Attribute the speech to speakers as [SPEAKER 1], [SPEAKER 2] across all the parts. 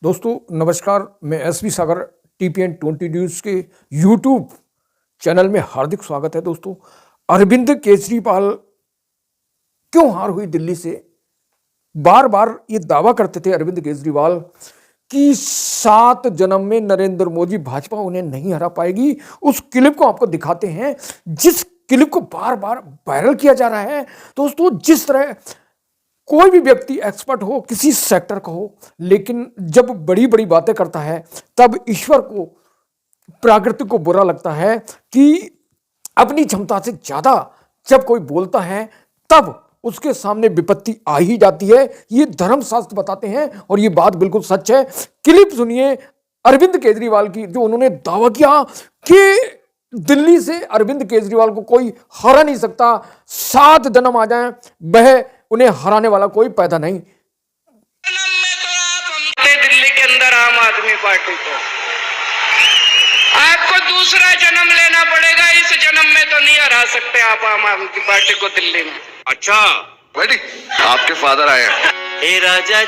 [SPEAKER 1] दोस्तों नमस्कार, मैं एसवी सागर टीपीएन 20 न्यूज़ के यूट्यूब चैनल में हार्दिक स्वागत है। दोस्तों, अरविंद केजरीवाल क्यों हार हुई दिल्ली से? बार बार ये दावा करते थे अरविंद केजरीवाल कि 7 जन्म में नरेंद्र मोदी भाजपा उन्हें नहीं हरा पाएगी। उस क्लिप को आपको दिखाते हैं, जिस क्लिप को बार बार वायरल किया जा रहा है। दोस्तों, जिस तरह कोई भी व्यक्ति एक्सपर्ट हो, किसी सेक्टर का हो, लेकिन जब बड़ी बड़ी बातें करता है तब ईश्वर को, प्रकृति को बुरा लगता है कि अपनी क्षमता से ज्यादा जब कोई बोलता है तब उसके सामने विपत्ति आ ही जाती है। ये धर्मशास्त्र बताते हैं और ये बात बिल्कुल सच है। क्लिप सुनिए अरविंद केजरीवाल की, जो उन्होंने दावा किया कि दिल्ली से अरविंद केजरीवाल को कोई हरा नहीं सकता। 7 जन्म आ जाएं, वह उन्हें हराने वाला कोई पैदा नहीं।
[SPEAKER 2] जन्म में तो आप हमसे दिल्ली के अंदर आम आदमी पार्टी को आपको दूसरा जन्म लेना पड़ेगा। इस जन्म में तो नहीं हरा सकते आप आम आदमी पार्टी को दिल्ली में।
[SPEAKER 3] अच्छा वेडी, आपके फादर आए हैं।
[SPEAKER 2] हे राजा,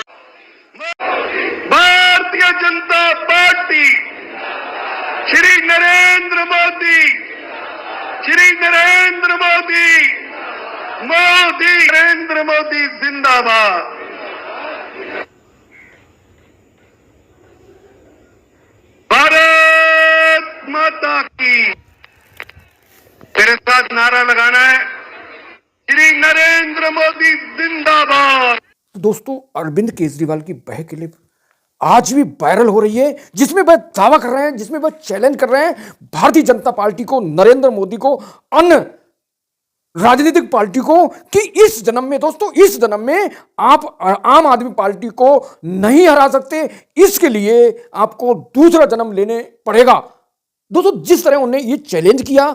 [SPEAKER 4] भारतीय जनता पार्टी, श्री नरेंद्र मोदी, श्री नरेंद्र मोदी, मोदी नरेंद्र मोदी जिंदाबाद। भारत माता की। तेरे साथ नारा लगाना है, श्री नरेंद्र मोदी जिंदाबाद।
[SPEAKER 1] दोस्तों, अरविंद केजरीवाल की वह क्लिप आज भी वायरल हो रही है, जिसमें वह दावा कर रहे हैं, जिसमें वह चैलेंज कर रहे हैं भारतीय जनता पार्टी को, नरेंद्र मोदी को, अन्य राजनीतिक पार्टी को कि इस जन्म में, दोस्तों इस जन्म में आप आम आदमी पार्टी को नहीं हरा सकते। इसके लिए आपको दूसरा जन्म लेने पड़ेगा। दोस्तों, जिस तरह उन्होंने ये चैलेंज किया,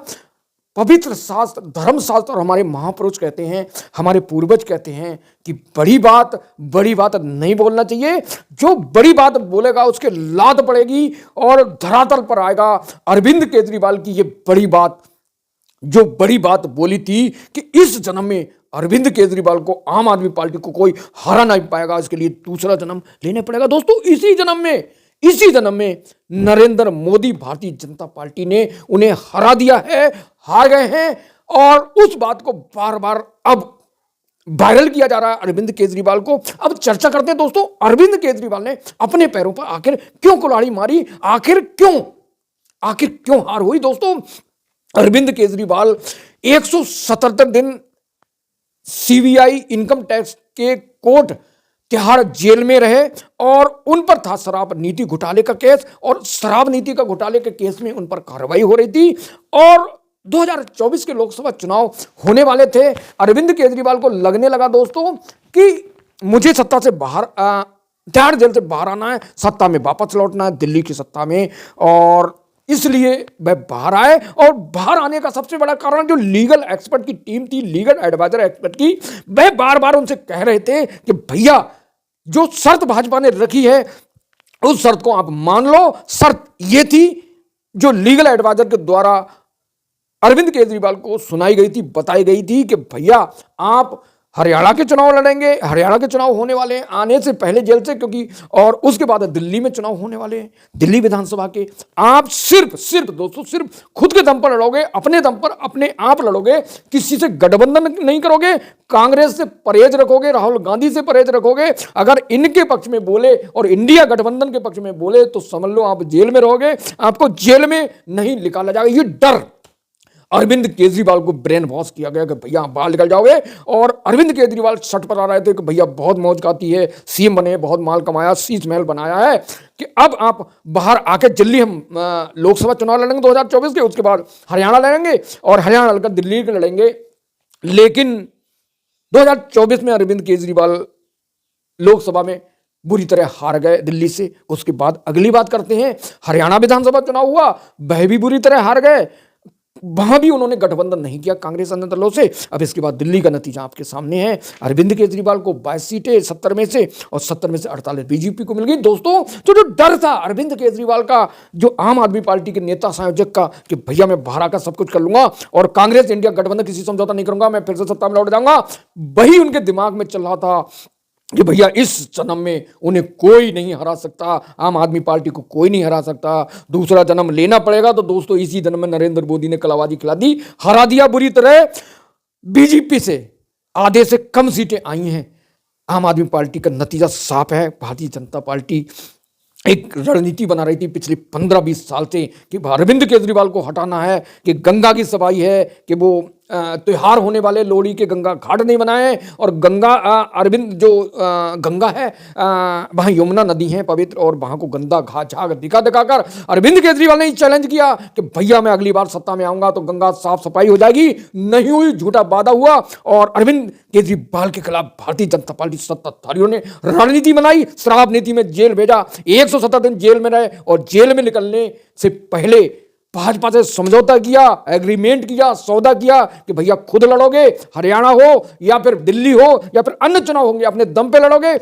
[SPEAKER 1] पवित्र शास्त्र, धर्मशास्त्र और हमारे महापुरुष कहते हैं, हमारे पूर्वज कहते हैं कि बड़ी बात नहीं बोलना चाहिए। जो बड़ी बात बोलेगा उसके लात पड़ेगी और धरातल पर आएगा। अरविंद केजरीवाल की ये बड़ी बात, जो बड़ी बात बोली थी कि इस जन्म में अरविंद केजरीवाल को, आम आदमी पार्टी को कोई हरा नहीं पाएगा, इसके लिए दूसरा जन्म लेने पड़ेगा। दोस्तों, इसी जन्म में नरेंद्र मोदी, भारतीय जनता पार्टी ने उन्हें हरा दिया है, हार गए हैं। और उस बात को बार बार अब वायरल किया जा रहा है अरविंद केजरीवाल को। अब चर्चा करते हैं दोस्तों, अरविंद केजरीवाल ने अपने पैरों पर आखिर क्यों कुल्हाड़ी मारी, आखिर क्यों हार हुई। दोस्तों, अरविंद केजरीवाल 177 दिन सीबीआई इनकम टैक्स के कोर्ट तिहाड़ जेल में रहे और उन पर था शराब नीति घोटाले का केस, और शराब नीति का घोटाले के केस में उन पर कार्रवाई हो रही थी। और 2024 के लोकसभा चुनाव होने वाले थे। अरविंद केजरीवाल को लगने लगा दोस्तों कि मुझे सत्ता से बाहर, तिहाड़ जेल से बाहर आना है, सत्ता में वापस लौटना है, दिल्ली की सत्ता में, और इसलिए वह बाहर आए। और बाहर आने का सबसे बड़ा कारण जो लीगल एक्सपर्ट की टीम थी, लीगल एडवाइजर एक्सपर्ट की, वह बार बार उनसे कह रहे थे कि भैया, जो शर्त भाजपा ने रखी है उस शर्त को आप मान लो। शर्त यह थी जो लीगल एडवाइजर के द्वारा अरविंद केजरीवाल को सुनाई गई थी, बताई गई थी कि भैया, आप हरियाणा के चुनाव लड़ेंगे, हरियाणा के चुनाव होने वाले हैं आने से पहले जेल से, क्योंकि और उसके बाद दिल्ली में चुनाव होने वाले हैं, दिल्ली विधानसभा के। आप सिर्फ दोस्तों, सिर्फ खुद के दम पर लड़ोगे, अपने दम पर अपने आप लड़ोगे, किसी से गठबंधन नहीं करोगे, कांग्रेस से परहेज रखोगे, राहुल गांधी से परहेज रखोगे। अगर इनके पक्ष में बोले और इंडिया गठबंधन के पक्ष में बोले तो समझ लो आप जेल में रहोगे, आपको जेल में नहीं निकाला जाएगा। ये डर अरविंद केजरीवाल को ब्रेन वॉश किया गया कि भैया बाहर निकल जाओगे। और अरविंद केजरीवाल छठ पर आ रहे थे कि भैया बहुत मौज खाती है, सीएम बने, बहुत माल कमाया, शीश महल बनाया है, कि अब आप बाहर आके जल्दी हम लोकसभा चुनाव लड़ेंगे 2024 के, उसके बाद हरियाणा लड़ेंगे और हरियाणा लड़कर दिल्ली के लड़ेंगे। लेकिन 2024 में अरविंद केजरीवाल लोकसभा में बुरी तरह हार गए दिल्ली से। उसके बाद अगली बात करते हैं, हरियाणा विधानसभा चुनाव हुआ, वह भी बुरी तरह हार गए, वहां भी उन्होंने गठबंधन नहीं किया कांग्रेस अन्य दलों से। अब इसके बाद दिल्ली का नतीजा आपके सामने है। अरविंद केजरीवाल को 22 सीटें 70 में से, और 70 में से 48 बीजेपी को मिल गई। दोस्तों, तो जो डर था अरविंद केजरीवाल का, जो आम आदमी पार्टी के नेता संयोजक का, कि भैया मैं बाहर आकर सब कुछ कर लूंगा और कांग्रेस इंडिया गठबंधन किसी समझौता नहीं करूंगा, मैं फिर से सत्ता में लौट जाऊंगा, वही उनके दिमाग में चल रहा था। कि भैया इस जन्म में उन्हें कोई नहीं हरा सकता, आम आदमी पार्टी को कोई नहीं हरा सकता, दूसरा जन्म लेना पड़ेगा। तो दोस्तों इसी जन्म में नरेंद्र मोदी ने कलाबाजी खिला दी, हरा दिया बुरी तरह। बीजेपी से आधे से कम सीटें आई हैं। आम आदमी पार्टी का नतीजा साफ है। भारतीय जनता पार्टी एक रणनीति बना रही थी पिछले 15-20 साल से कि अरविंद केजरीवाल को हटाना है, कि गंगा की सफाई है, कि वो त्योहार होने वाले लोहड़ी के गंगा घाट नहीं बनाए, और गंगा अरविंद जो गंगा है वहाँ यमुना नदी है पवित्र, और वहाँ को गंदा घाट झाग दिखाकर अरविंद केजरीवाल ने चैलेंज किया कि भैया मैं अगली बार सत्ता में आऊंगा तो गंगा साफ सफाई हो जाएगी। नहीं हुई, झूठा वादा हुआ, और अरविंद केजरीवाल के खिलाफ भारतीय जनता पार्टी सत्ताधारियों ने रणनीति बनाई, शराब नीति में जेल भेजा, 170 दिन जेल में रहे, और जेल में निकलने से पहले भाजपा से समझौता किया, एग्रीमेंट किया, सौदा किया कि भैया खुद लड़ोगे, हरियाणा हो या फिर दिल्ली हो या फिर अन्य चुनाव होंगे, अपने दम पे लड़ोगे,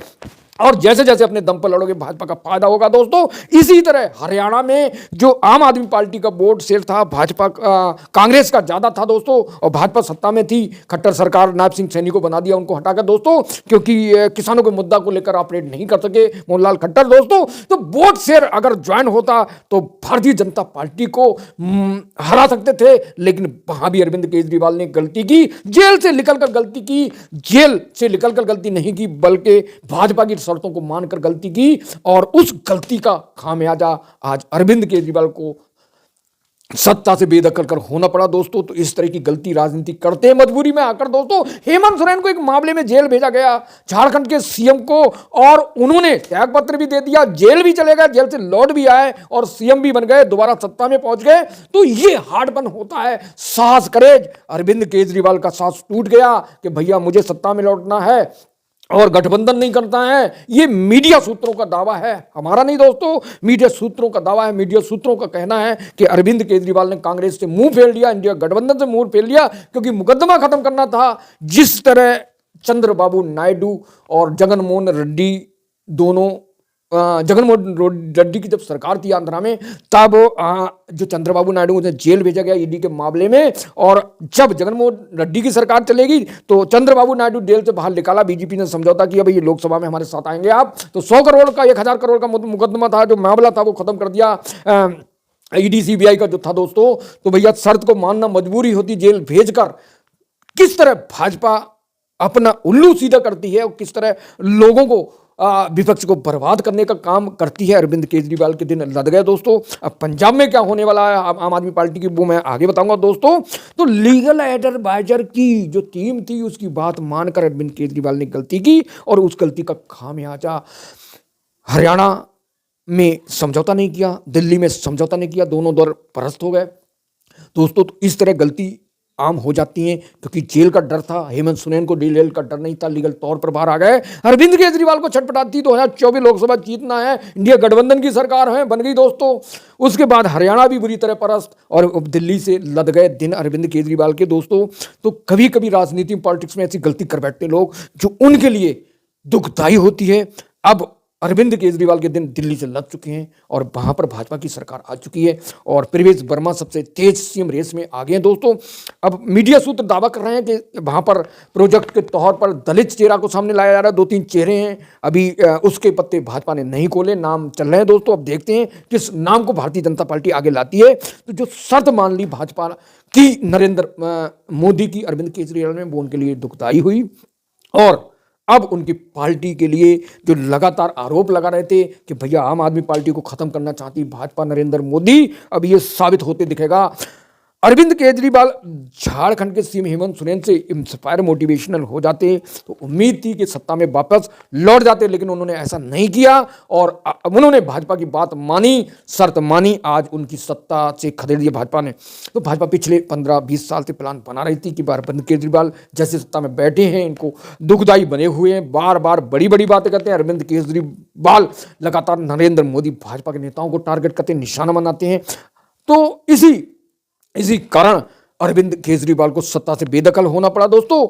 [SPEAKER 1] और जैसे जैसे अपने दम पर लड़ोगे भाजपा का फायदा होगा। दोस्तों इसी तरह हरियाणा में जो आम आदमी पार्टी का वोट शेयर था भाजपा कांग्रेस का ज्यादा था दोस्तों, और भाजपा सत्ता में थी। खट्टर सरकार नायब सिंह सैनी को बना दिया, उनको हटाकर दोस्तों, क्योंकि किसानों के मुद्दा को लेकर ऑपरेट नहीं कर सके मोहनलाल खट्टर दोस्तों। तो वोट शेयर अगर ज्वाइन होता तो भारतीय जनता पार्टी को हरा सकते थे, लेकिन वहां भी अरविंद केजरीवाल ने गलती की, जेल से निकलकर गलती की, जेल से निकलकर गलती नहीं की बल्कि भाजपा की शर्तों को मानकर गलती की, और उस गलती का खामियाजा आज अरविंद केजरीवाल को सत्ता से बेदखल कर होना पड़ा दोस्तों। तो इस तरह की गलती राजनीति करते हैं मजबूरी में आकर दोस्तों। हेमंत सोरेन को एक मामले में जेल भेजा गया, झारखंड के सीएम को, और उन्होंने त्याग पत्र भी दे दिया, जेल भी चले गए, जेल से लौट भी आए और सीएम भी बन गए, दोबारा सत्ता में पहुंच गए। तो ये हार्डपन होता है, साहस करेज। अरविंद केजरीवाल का साहस टूट गया कि भैया मुझे सत्ता में लौटना है और गठबंधन नहीं करता है। ये मीडिया सूत्रों का दावा है, हमारा नहीं दोस्तों, मीडिया सूत्रों का दावा है। मीडिया सूत्रों का कहना है कि अरविंद केजरीवाल ने कांग्रेस से मुंह फेर लिया, इंडिया गठबंधन से मुंह फेर लिया, क्योंकि मुकदमा खत्म करना था। जिस तरह चंद्रबाबू नायडू और जगनमोहन रेड्डी दोनों, जगनमोहन रेड्डी की जब सरकार थी आंध्रा में, तब जो चंद्रबाबू नायडू उन्हें जेल भेजा गया ईडी के मामले में, और जब जगनमोहन रेड्डी की सरकार चलेगी तो चंद्रबाबू नायडू जेल से बाहर निकाला। बीजेपी ने समझौता किया, भाई ये लोकसभा में हमारे साथ आएंगे आप, तो 100 करोड़ का 1000 करोड़ का मुकदमा था, जो मामला था वो खत्म कर दिया ईडी सीबीआई का जो था दोस्तों। तो भैया शर्त को मानना मजबूरी होती, जेल भेजकर किस तरह भाजपा अपना उल्लू सीधा करती है और किस तरह लोगों को विपक्ष को बर्बाद करने का काम करती है। अरविंद केजरीवाल के दिन लद गए दोस्तों। अब पंजाब में क्या होने वाला है आम आदमी पार्टी की, वो मैं आगे बताऊंगा दोस्तों। तो लीगल एडवाइजर की जो टीम थी उसकी बात मानकर अरविंद केजरीवाल ने गलती की, और उस गलती का खामियाजा हरियाणा में समझौता नहीं किया, दिल्ली में समझौता नहीं किया, दोनों दौर परास्त हो गए दोस्तों। तो इस तरह गलती आम हो जाती हैं, क्योंकि जेल का डर था, हेमंत सोरेन को जेल का डर नहीं था, लीगल तौर पर बाहर आ गए। अरविंद केजरीवाल को छटपटाती 2024 लोकसभा जीतना है, इंडिया गठबंधन की सरकार है, बन गई दोस्तों। उसके बाद हरियाणा भी बुरी तरह परास्त, और दिल्ली से लद गए दिन अरविंद केजरीवाल के दोस्तों। तो कभी कभी राजनीति पॉलिटिक्स में ऐसी गलती कर बैठते लोग जो उनके लिए दुखदायी होती है। अब अरविंद केजरीवाल के दिन दिल्ली से लग चुके हैं और वहां पर भाजपा की सरकार आ चुकी है, और प्रवेश वर्मा सबसे तेज सीएम रेस में आ गए हैं दोस्तों। अब मीडिया सूत्र दावा कर रहे हैं कि वहां पर प्रोजेक्ट के तौर पर दलित चेहरा को सामने लाया जा रहा है। 2-3 चेहरे हैं, अभी उसके पत्ते भाजपा ने नहीं खोले, नाम चल रहे हैं दोस्तों। अब देखते हैं किस नाम को भारतीय जनता पार्टी आगे लाती है। तो जो शर्त मान ली भाजपा की नरेंद्र मोदी की अरविंद केजरीवाल में, वो उनके लिए दुखदायी हुई। और अब उनकी पार्टी के लिए जो लगातार आरोप लगा रहे थे कि भैया आम आदमी पार्टी को खत्म करना चाहती भाजपा नरेंद्र मोदी, अब ये साबित होते दिखेगा। अरविंद केजरीवाल झारखंड के सीएम हेमंत सोरेन से इंस्पायर मोटिवेशनल हो जाते तो उम्मीद थी कि सत्ता में वापस लौट जाते, लेकिन उन्होंने ऐसा नहीं किया और उन्होंने भाजपा की बात मानी, शर्त मानी। आज उनकी सत्ता से खदेड़ दिया भाजपा ने। तो भाजपा पिछले 15-20 साल से प्लान बना रही थी कि अरविंद केजरीवाल जैसे सत्ता में बैठे हैं, इनको दुखदायी बने हुए हैं, बार बार बड़ी बड़ी बातें करते हैं। अरविंद केजरीवाल लगातार नरेंद्र मोदी भाजपा के नेताओं को टारगेट करते हैं, निशाना बनाते हैं। तो इसी कारण अरविंद केजरीवाल को सत्ता से बेदखल होना पड़ा दोस्तों।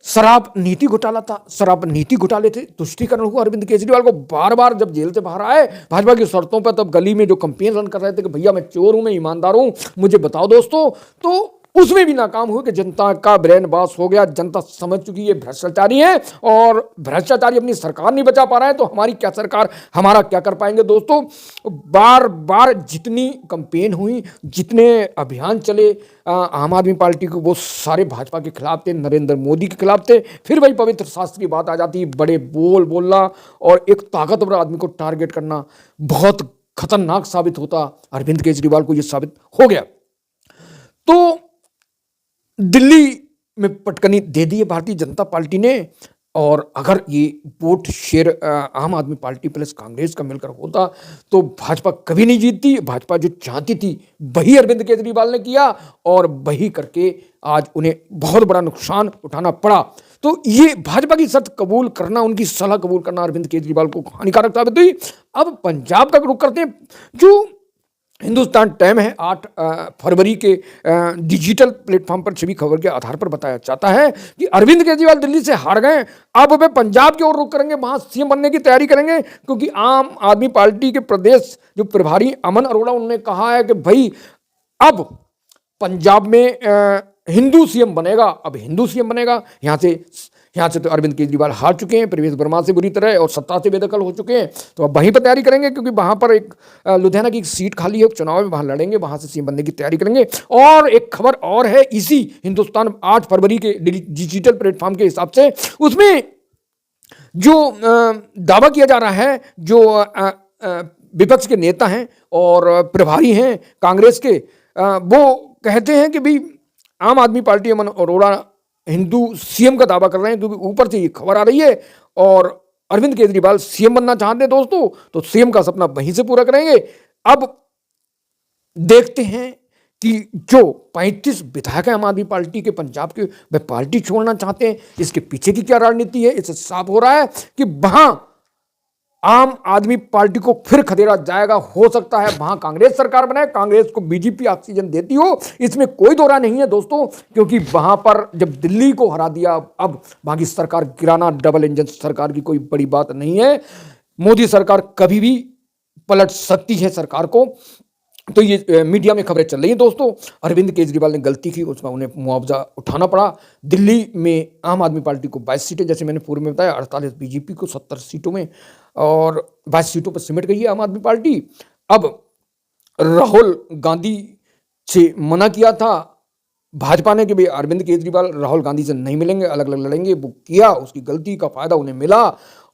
[SPEAKER 1] शराब नीति घोटाला था, शराब नीति घोटाले थे, तुष्टीकरण हुआ अरविंद केजरीवाल को। बार बार जब जेल से बाहर आए भाजपा की शर्तों पर, तब गली में जो कंपेन रन कर रहे थे कि भैया मैं चोर हूं, मैं ईमानदार हूं, मुझे बताओ दोस्तों। तो उसमें भी नाकाम हुए कि जनता का ब्रेन वॉश हो गया, जनता समझ चुकी है भ्रष्टाचारी है और भ्रष्टाचारी अपनी सरकार नहीं बचा पा रहा है, तो हमारी क्या सरकार, हमारा क्या कर पाएंगे। दोस्तों, बार बार जितनी कंपेन हुई, जितने अभियान चले आम आदमी पार्टी को, वो सारे भाजपा के खिलाफ थे, नरेंद्र मोदी के खिलाफ थे। फिर वही पवित्र शास्त्र की बात आ जाती, बड़े बोल बोलना और एक ताकतवर आदमी को टारगेट करना बहुत खतरनाक साबित होता। अरविंद केजरीवाल को यह साबित हो गया। तो दिल्ली में पटकनी दे दी है भारतीय जनता पार्टी ने, और अगर ये वोट शेयर आम आदमी पार्टी प्लस कांग्रेस का मिलकर होता तो भाजपा कभी नहीं जीतती। भाजपा जो चाहती थी वही अरविंद केजरीवाल ने किया और वही करके आज उन्हें बहुत बड़ा नुकसान उठाना पड़ा। तो ये भाजपा की शर्त कबूल करना, उनकी सलाह कबूल करना अरविंद केजरीवाल को हानिकारक साबित हुई। अब पंजाब का रुख करते हैं। जो हिंदुस्तान टाइम है 8 फरवरी के डिजिटल प्लेटफॉर्म पर छवि खबर के आधार पर बताया जाता है कि अरविंद केजरीवाल दिल्ली से हार गए, अब वे पंजाब की ओर रुख करेंगे, वहां सीएम बनने की तैयारी करेंगे। क्योंकि आम आदमी पार्टी के प्रदेश जो प्रभारी अमन अरोड़ा, उन्होंने कहा है कि भाई अब पंजाब में हिंदू सीएम बनेगा, अब हिंदू सीएम बनेगा। यहाँ से तो अरविंद केजरीवाल हार चुके हैं प्रवेश वर्मा से बुरी तरह और सत्ता से बेदखल हो चुके हैं, तो अब वहीं पर तैयारी करेंगे। क्योंकि वहाँ पर एक लुधियाना की एक सीट खाली है, चुनाव में वहाँ लड़ेंगे, वहाँ से सीएम बनने की तैयारी करेंगे। और एक खबर और है इसी हिंदुस्तान 8 फरवरी के डिजिटल प्लेटफॉर्म के हिसाब से, उसमें जो दावा किया जा रहा है, जो विपक्ष के नेता हैं और प्रभारी हैं कांग्रेस के, वो कहते हैं कि भाई आम आदमी पार्टी अमन अरोड़ा हिंदू सीएम का दावा कर रहे हैं। क्योंकि ऊपर से ये खबर आ रही है और अरविंद केजरीवाल सीएम बनना चाहते हैं दोस्तों, तो सीएम का सपना वहीं से पूरा करेंगे। अब देखते हैं कि जो 35 विधायक हैं आम आदमी पार्टी के पंजाब के, वे पार्टी छोड़ना चाहते हैं। इसके पीछे की क्या रणनीति है, इससे साफ हो रहा है कि वहां आम आदमी पार्टी को फिर खदेड़ा जाएगा। हो सकता है वहां कांग्रेस सरकार बनाए, कांग्रेस को बीजेपी ऑक्सीजन देती हो, इसमें कोई दो राय नहीं है दोस्तों। क्योंकि वहां पर जब दिल्ली को हरा दिया, अब वहां की सरकार गिराना डबल इंजन सरकार की कोई बड़ी बात नहीं है। मोदी सरकार कभी भी पलट सकती है सरकार को। तो ये मीडिया में खबरें चल रही हैं दोस्तों। अरविंद केजरीवाल ने गलती की, उसमें उन्हें मुआवजा उठाना पड़ा। दिल्ली में आम आदमी पार्टी को 22 सीटें, जैसे मैंने पूर्व में बताया, 48 बीजेपी को 70 सीटों में, और 22 सीटों पर सिमट गई है आम आदमी पार्टी। अब राहुल गांधी से मना किया था भाजपा ने कि भाई अरविंद केजरीवाल राहुल गांधी से नहीं मिलेंगे, अलग अलग लड़ेंगे, वो किया, उसकी गलती का फायदा उन्हें मिला।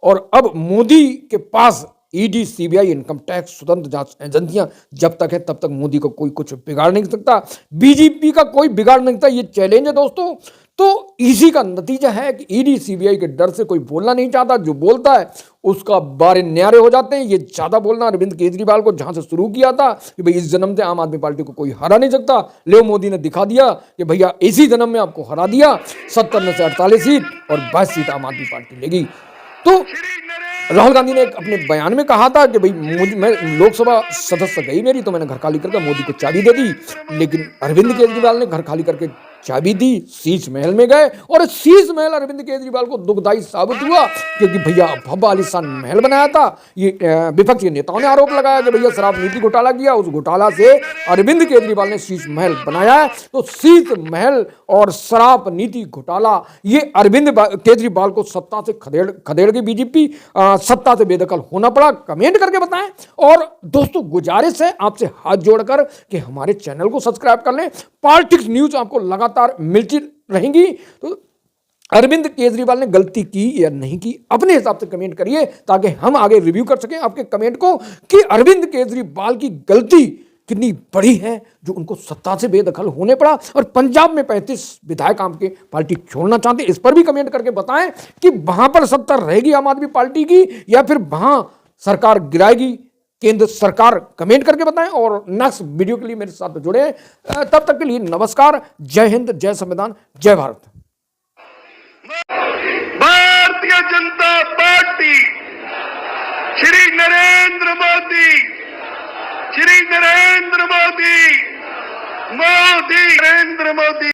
[SPEAKER 1] और अब मोदी के पास ईडी, सीबीआई, इनकम टैक्स, स्वतंत्र जांच एजेंसियां जब तक है तब तक मोदी को कोई कुछ बिगाड़ नहीं सकता, बीजेपी का कोई बिगाड़ नहीं सकता। ये चैलेंज है दोस्तों। तो इसी का नतीजा है कि ईडी, सीबीआई के डर से कोई बोलना नहीं चाहता, जो बोलता है उसका बारे न्यारे हो जाते हैं। ये ज्यादा बोलना अरविंद केजरीवाल को जहां से शुरू किया था कि भाई इस जन्म से आम आदमी पार्टी को कोई हरा नहीं सकता, ले मोदी ने दिखा दिया कि भैया इसी जन्म में आपको हरा दिया। 70 में से 48 सीट और 22 सीट आम आदमी पार्टी लेगी। तो राहुल गांधी ने अपने बयान में कहा था कि भाई मैं लोकसभा सदस्य गई मेरी, तो मैंने घर खाली करके मोदी को चाबी दे दी। लेकिन अरविंद केजरीवाल ने घर खाली करके चाबी दी, शीश महल में गए, और शीश महल अरविंद केजरीवाल को दुखदाई साबित हुआ। क्योंकि भैया भव्य आलीशान महल बनाया था। ये विपक्ष के नेताओं ने आरोप लगाया कि भैया शराब नीति घोटाला किया, उस घोटाला से अरविंद केजरीवाल ने शीश महल बनाया है। तो शीश महल और शराब नीति घोटाला, ये अरविंद केजरीवाल को सत्ता से खदेड़ के बीजेपी सत्ता से बेदखल होना पड़ा। कमेंट करके बताएं। और दोस्तों, गुजारिश है आपसे हाथ जोड़कर कि हमारे चैनल को सब्सक्राइब कर लें। पॉलिटिक्स न्यूज आपको लगातार मिलती रहेंगी। तो अरविंद केजरीवाल ने गलती की या नहीं की, अपने हिसाब से कमेंट करिए, ताकि हम आगे रिव्यू कर सकें आपके कमेंट को कि अरविंद केजरीवाल की गलती कितनी बड़ी है जो उनको सत्ता से बेदखल होने पड़ा। और पंजाब में 35 विधायक आपके पार्टी छोड़ना चाहते, इस पर भी कमेंट करके बताएं कि वहां पर सत्ता रहेगी आम आदमी पार्टी की या फिर वहां सरकार गिराएगी केंद्र सरकार। कमेंट करके बताएं। और नेक्स्ट वीडियो के लिए मेरे साथ जुड़े। तब तक के लिए नमस्कार। जय हिंद, जय संविधान, जय भारत।
[SPEAKER 4] भारतीय जनता पार्टी, श्री नरेंद्र मोदी, श्री नरेंद्र मोदी, मोदी नरेंद्र मोदी।